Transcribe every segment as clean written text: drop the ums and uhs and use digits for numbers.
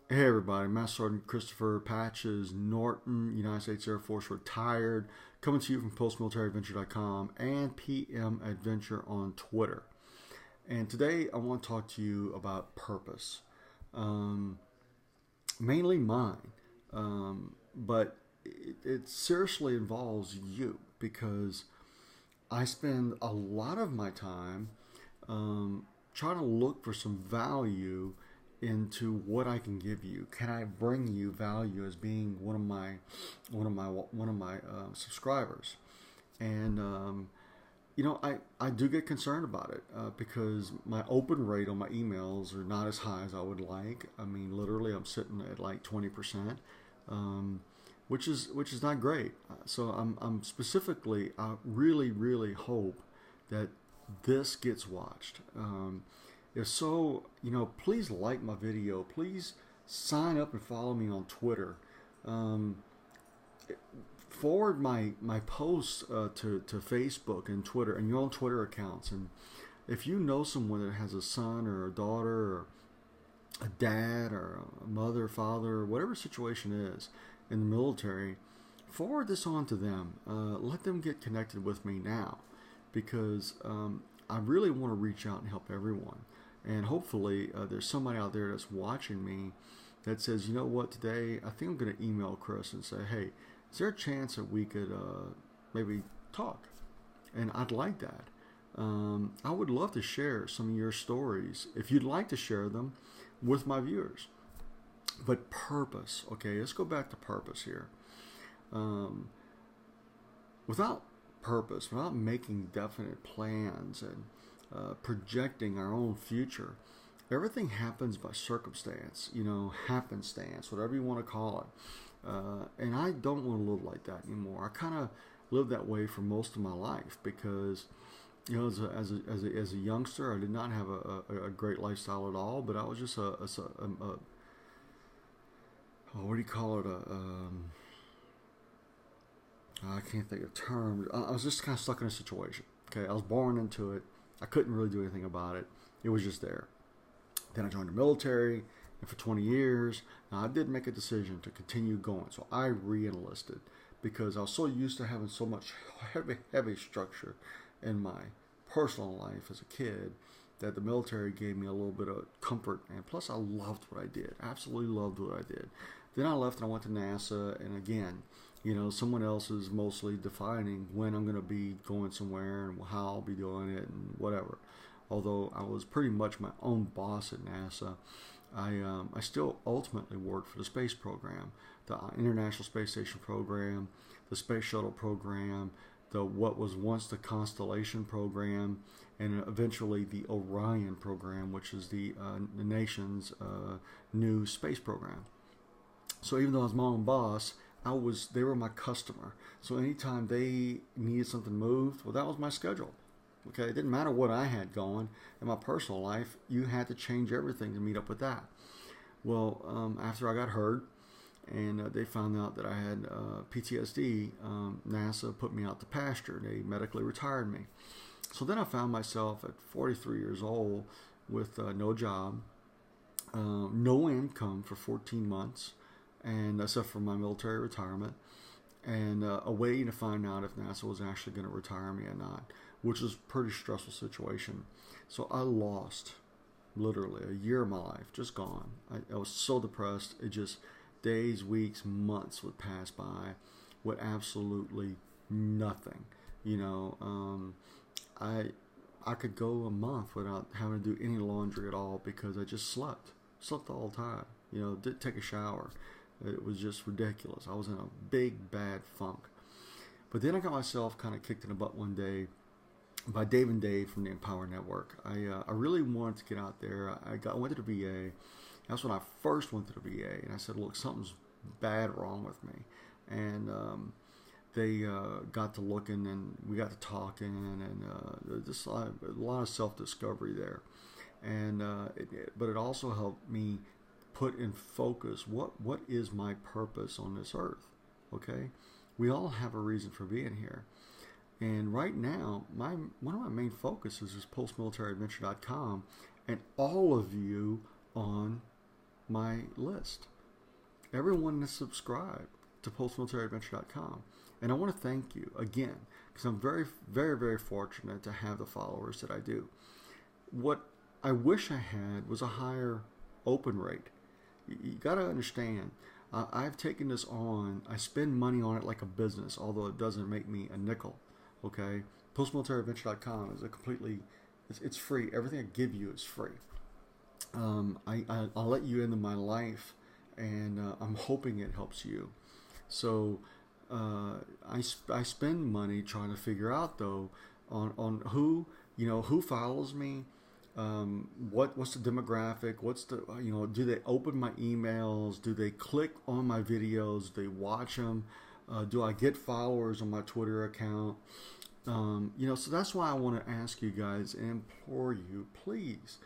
Hey everybody, Master Sergeant Christopher Patches Norton, United States Air Force retired, coming to you from postmilitaryadventure.com and PM Adventure on Twitter. And today I want to talk to you about purpose, um, mainly mine, but it seriously involves you because I spend a lot of my time trying to look for some value into what I can give you. Can I bring you value as being one of my subscribers? And I do get concerned about it because my open rate on my emails are not as high as I would like. I mean, literally, I'm sitting at like 20%, um, which is not great. So I'm specifically, I really hope that this gets watched. If so, please like my video. Please sign up and follow me on Twitter. Um, Forward my posts to Facebook and Twitter and your own Twitter accounts. And if you know someone that has a son or a daughter or a dad or a mother, father, or whatever situation is in the military, forward this on to them. Let them get connected with me now because I really want to reach out and help everyone. And hopefully, there's somebody out there that's watching me that says, you know what, today I think I'm going to email Chris and say, hey, is there a chance that we could maybe talk? And I'd like that. I would love to share some of your stories if you'd like to share them with my viewers. But purpose, okay, let's go back to purpose here. Um, Without purpose, without making definite plans and projecting our own future, everything happens by circumstance, happenstance, whatever you want to call it. And I don't want to live like that anymore. I kind of lived that way for most of my life because, as a youngster, I did not have a great lifestyle at all. But I was just what do you call it? I can't think of terms. I was just kind of stuck in a situation. Okay, I was born into it. I couldn't really do anything about it. It was just there. Then I joined the military, and for 20 years, now I did make a decision to continue going. So I re-enlisted because I was so used to having so much heavy structure in my personal life as a kid that the military gave me a little bit of comfort. And plus, I loved what I did. Absolutely loved what I did. Then I left and I went to NASA, and again, someone else is mostly defining when I'm going to be going somewhere and how I'll be doing it and whatever. Although I was pretty much my own boss at NASA, I still ultimately worked for the space program, the International Space Station program, the Space Shuttle program, the what was once the Constellation program, and eventually the Orion program, which is the nation's new space program. So even though I was my own boss, they were my customer. So anytime they needed something moved, well, that was my schedule. Okay, it didn't matter what I had going in my personal life. You had to change everything to meet up with that. Well, after I got hurt and they found out that I had PTSD, NASA put me out to pasture. They medically retired me. So then I found myself at 43 years old with no job, no income for 14 months, and except for my military retirement, and waiting to find out if NASA was actually going to retire me or not, which was a pretty stressful situation. So I lost literally a year of my life, just gone. I was so depressed. It just days, weeks, months would pass by with absolutely nothing. You know, I could go a month without having to do any laundry at all because I just slept all the time. Didn't take a shower. It was just ridiculous. I was in a big bad funk. But then I got myself kind of kicked in the butt one day by Dave and Dave from the Empower Network. I really wanted to get out there. I went to the VA. That's when I first went to the VA, and I said, "Look, something's bad wrong with me." And they got to looking, and we got to talking, and just a lot of self-discovery there. And but it also helped me put in focus what is my purpose on this earth. Okay, we all have a reason for being here. And right now, one of my main focuses is postmilitaryadventure.com and all of you on my list. Everyone that's subscribed to postmilitaryadventure.com. And I want to thank you again, because I'm very, very, very fortunate to have the followers that I do. What I wish I had was a higher open rate. You got to understand, I've taken this on. I spend money on it like a business, although it doesn't make me a nickel. Okay, postmilitaryadventure.com is a completely, it's free. Everything I give you is free. I'll let you into my life, and I'm hoping it helps you. So I spend money trying to figure out though on who who follows me. What's the demographic? What's the do they open my emails? Do they click on my videos? Do they watch them? Do I get followers on my Twitter account? So that's why I want to ask you guys and implore you, please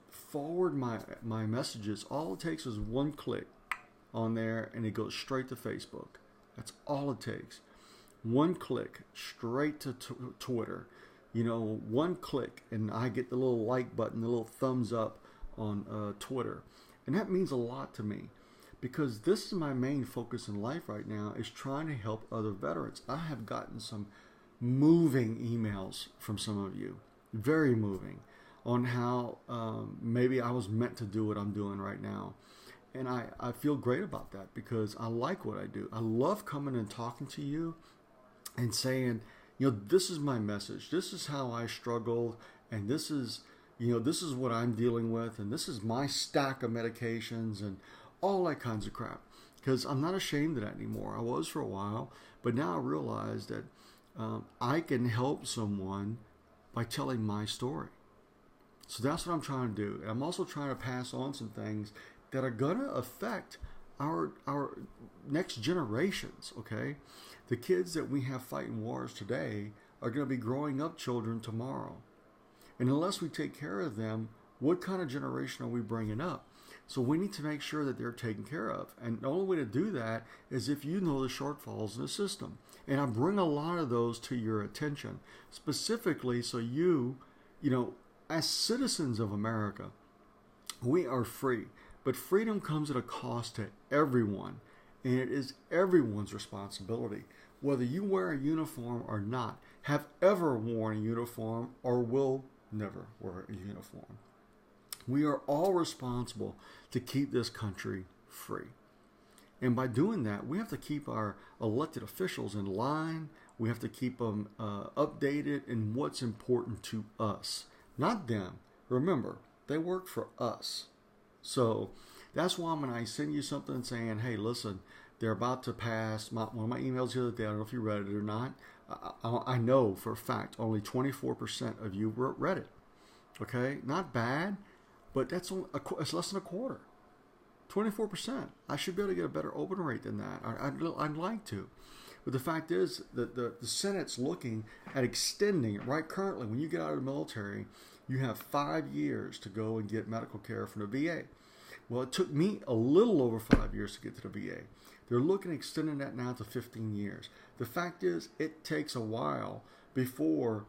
forward my messages. All it takes is one click on there, and it goes straight to Facebook. That's all it takes. One click straight to Twitter. One click, and I get the little like button, the little thumbs up on Twitter. And that means a lot to me, because this is my main focus in life right now, is trying to help other veterans. I have gotten some moving emails from some of you, very moving, on how maybe I was meant to do what I'm doing right now. And I feel great about that, because I like what I do. I love coming and talking to you and saying, this is my message. This is how I struggled, and this is what I'm dealing with, and this is my stack of medications and all that kinds of crap. Because I'm not ashamed of that anymore. I was for a while, but now I realize that I can help someone by telling my story. So that's what I'm trying to do. And I'm also trying to pass on some things that are going to affect our next generations, okay? The kids that we have fighting wars today are going to be growing up children tomorrow. And unless we take care of them, what kind of generation are we bringing up? So we need to make sure that they're taken care of. And the only way to do that is if you know the shortfalls in the system. And I bring a lot of those to your attention, specifically so you as citizens of America, we are free. But freedom comes at a cost to everyone, and it is everyone's responsibility, whether you wear a uniform or not, have ever worn a uniform, or will never wear a uniform. We are all responsible to keep this country free. And by doing that, we have to keep our elected officials in line. We have to keep them updated in what's important to us, not them. Remember, they work for us. So that's why when I send you something saying, hey, listen, they're about to pass one of my emails the other day, I don't know if you read it or not. I know for a fact only 24% of you read it. Okay, not bad, but it's less than a quarter. 24%. I should be able to get a better open rate than that. I'd like to. But the fact is that the Senate's looking at extending it. Right currently, when you get out of the military, you have 5 years to go and get medical care from the VA. Well, it took me a little over 5 years to get to the VA. They're looking at extending that now to 15 years. The fact is, it takes a while before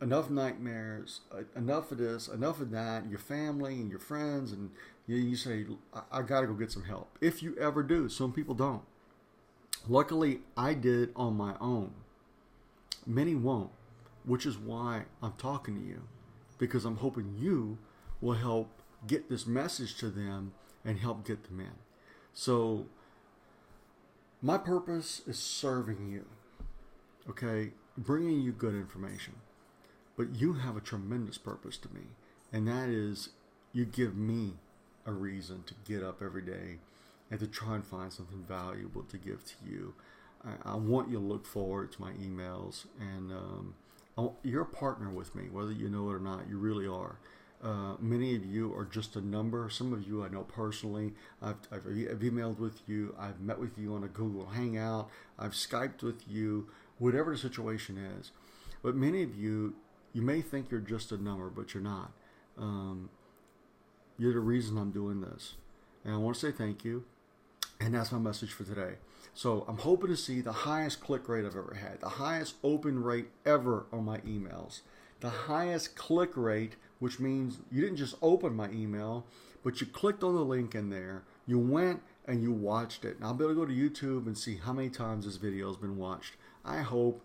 enough nightmares, enough of this, enough of that, your family and your friends, and you say, I got to go get some help. If you ever do. Some people don't. Luckily, I did it on my own. Many won't, which is why I'm talking to you, because I'm hoping you will help get this message to them and help get them in. So my purpose is serving you, okay, bringing you good information. But you have a tremendous purpose to me, and that is you give me a reason to get up every day and to try and find something valuable to give to you. I want you to look forward to my emails, and you're a partner with me, whether you know it or not. You really are. Many of you are just a number. Some of you I know personally. I've emailed with you. I've met with you on a Google Hangout. I've Skyped with you, whatever the situation is. But many of you, you may think you're just a number, but you're not. You're the reason I'm doing this. And I want to say thank you. And that's my message for today. So I'm hoping to see the highest click rate I've ever had, the highest open rate ever on my emails, the highest click rate, which means you didn't just open my email, but you clicked on the link in there, you went and you watched it. Now I'll be able to go to YouTube and see how many times this video has been watched. I hope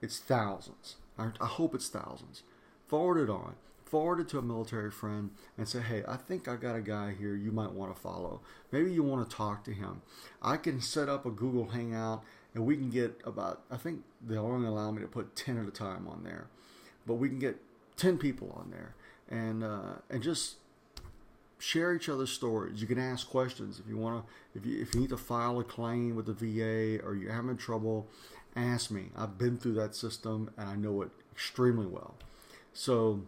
it's thousands. I hope it's thousands. Forward it on. Forward it to a military friend and say, hey, I think I got a guy here you might want to follow. Maybe you want to talk to him. I can set up a Google Hangout and we can get about, I think they'll only allow me to put 10 at a time on there. But we can get 10 people on there and just share each other's stories. You can ask questions if you want to. If you need to file a claim with the VA or you're having trouble, ask me. I've been through that system and I know it extremely well. So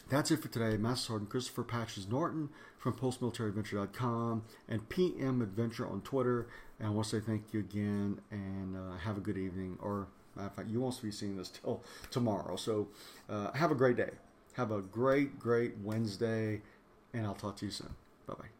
that's it for today. Master Sergeant Christopher Patches Norton from PostMilitaryAdventure.com and PM Adventure on Twitter. And I want to say thank you again and have a good evening. Or matter of fact, you won't be seeing this till tomorrow. So have a great day. Have a great Wednesday. And I'll talk to you soon. Bye-bye.